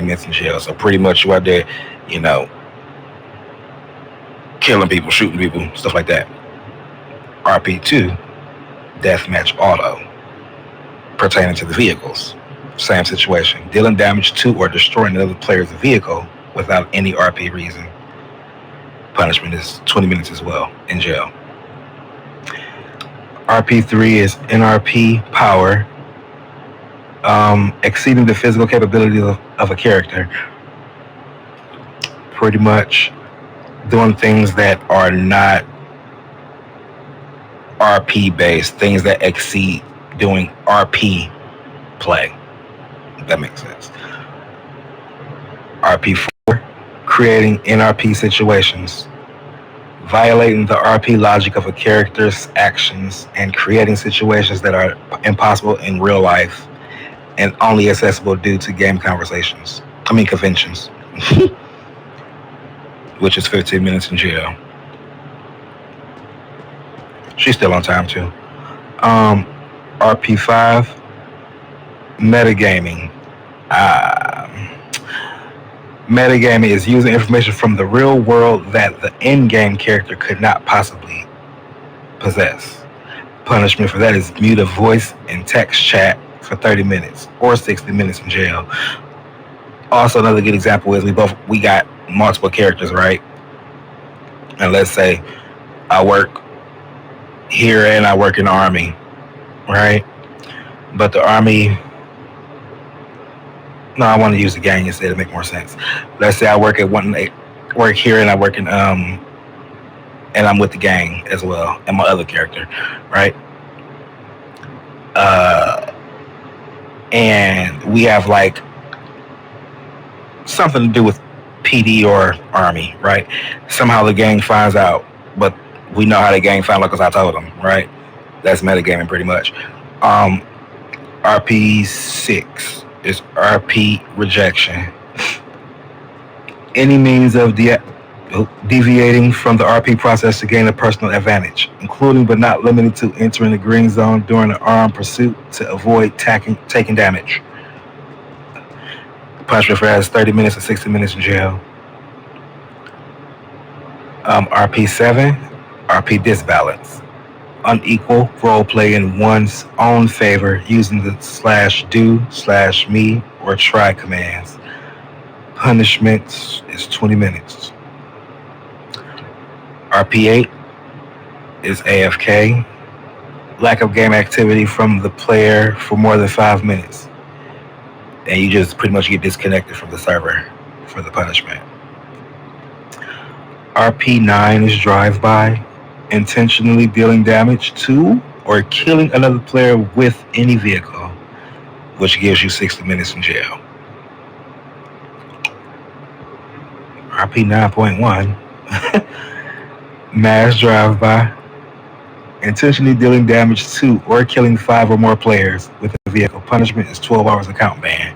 minutes in jail. So pretty much you out there, you know, killing people, shooting people, stuff like that. RP2, deathmatch auto, pertaining to the vehicles. Same situation. Dealing damage to or destroying another player's vehicle without any RP reason. Punishment is 20 minutes as well in jail. RP3 is NRP power, exceeding the physical capability of a character. Pretty much doing things that are not RP based, things that exceed doing RP play. If that makes sense. RP4, creating NRP situations, violating the RP logic of a character's actions and creating situations that are impossible in real life and only accessible due to game conventions, which is 15 minutes in jail. She's still on time too. RP5, metagaming. Metagaming is using information from the real world that the in-game character could not possibly possess. Punishment for that is mute a voice and text chat for 30 minutes or 60 minutes in jail. Also, another good example is we got multiple characters, right? And let's say I work here and I work in the army, right? But the army, no, I want to use the gang instead to make more sense. Let's say I work here and I work in and I'm with the gang as well and my other character, right? And we have like something to do with PD or army, right? Somehow the gang finds out, but we know how the gang found out because I told them, right? That's metagaming pretty much. RP6 is RP rejection. Any means of deviating from the RP process to gain a personal advantage, including but not limited to entering the green zone during an armed pursuit to avoid taking damage. Punishment for that is 30 minutes or 60 minutes in jail. RP7, RP disbalance. Unequal role play in one's own favor using the /do/me or try commands. Punishment is 20 minutes. RP8 is AFK. Lack of game activity from the player for more than 5 minutes. And you just pretty much get disconnected from the server for the punishment. RP9 is drive-by. Intentionally dealing damage to or killing another player with any vehicle, which gives you 60 minutes in jail. RP 9.1, mass drive-by, intentionally dealing damage to or killing 5 or more players with a vehicle. Punishment is 12 hours account ban.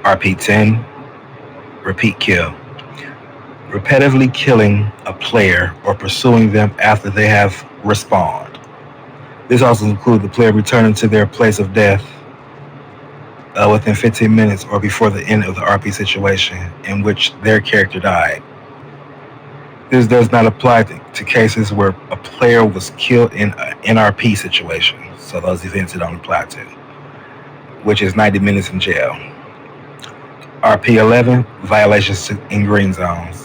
RP 10, repeat kill. Repetitively killing a player or pursuing them after they have respawned. This also includes the player returning to their place of death within 15 minutes or before the end of the RP situation in which their character died. This does not apply to cases where a player was killed in an NRP situation, so those events it don't apply to, which is 90 minutes in jail. RP 11, violations in green zones.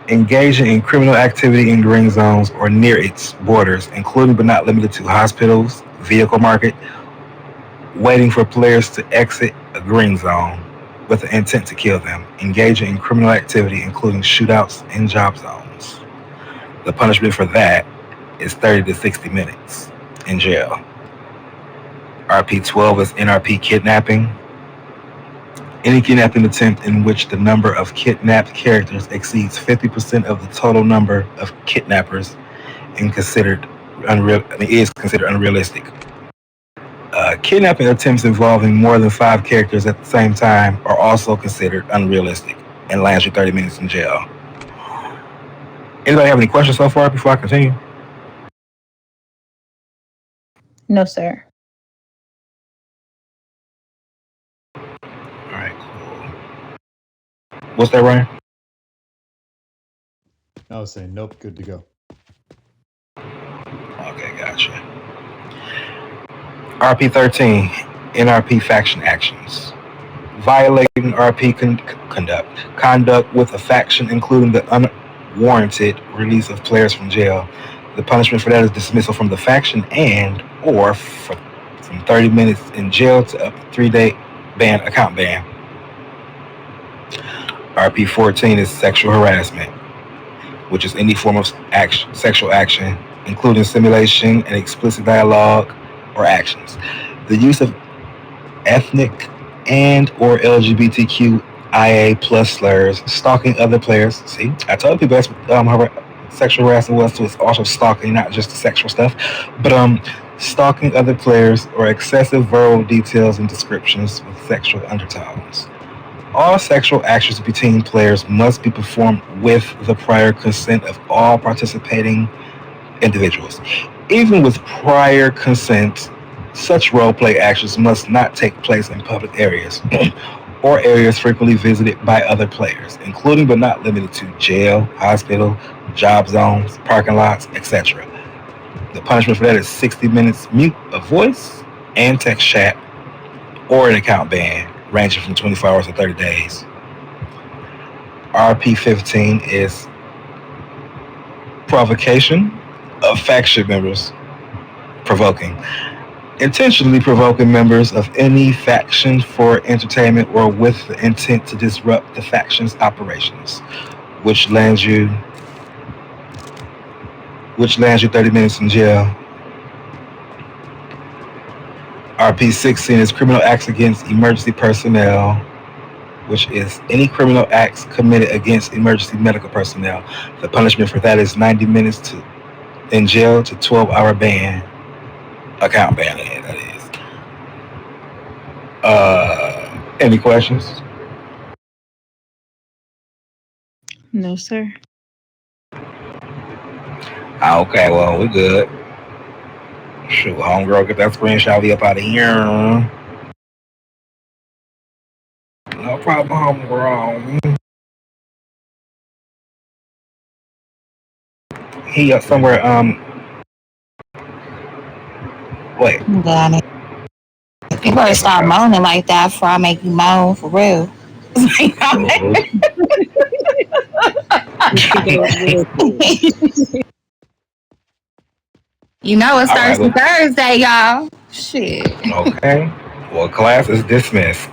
Engaging in criminal activity in green zones or near its borders, including but not limited to hospitals, vehicle market, waiting for players to exit a green zone with the intent to kill them, engaging in criminal activity including shootouts in job zones. The punishment for that is 30 to 60 minutes in jail. RP 12 is NRP kidnapping. Any kidnapping attempt in which the number of kidnapped characters exceeds 50% of the total number of kidnappers and is considered unrealistic. Kidnapping attempts involving more than 5 characters at the same time are also considered unrealistic and lands you 30 minutes in jail. Anybody have any questions so far before I continue? No, sir. All right, cool. What's that, Ryan? I was saying nope, good to go. Okay, gotcha. RP13, NRP faction actions. Violating RP conduct with a faction, including the unwarranted release of players from jail. The punishment for that is dismissal from the faction and or from 30 minutes in jail to up to 3-day account ban. RP14 is sexual harassment, which is any form of sexual action, including simulation and explicit dialogue or actions. The use of ethnic and or LGBTQIA plus slurs, stalking other players. See, I told people that's sexual harassment was too. It's also stalking, not just the sexual stuff, but stalking other players or excessive verbal details and descriptions with sexual undertones. All sexual actions between players must be performed with the prior consent of all participating individuals. Even with prior consent, such roleplay actions must not take place in public areas or areas frequently visited by other players, including but not limited to jail, hospital, job zones, parking lots, etc. The punishment for that is 60 minutes mute of voice and text chat or an account ban ranging from 24 hours to 30 days. RP15 is provocation of faction members. Provoking. Intentionally provoking members of any faction for entertainment or with the intent to disrupt the faction's operations, which lands you 30 minutes in jail. RP16 is criminal acts against emergency personnel, which is any criminal acts committed against emergency medical personnel. The punishment for that is 90 minutes in jail to 12-hour ban, account ban, that is. Any questions? No, sir. Okay, well, we good. Shoot, homegirl, get that screenshot. We up out of here. No problem, homegirl. He up somewhere. Wait. Got it. You better stop moaning like that before I make you moan for real. You know it's Thursday, Thursday, y'all. Shit. Okay. Well, class is dismissed.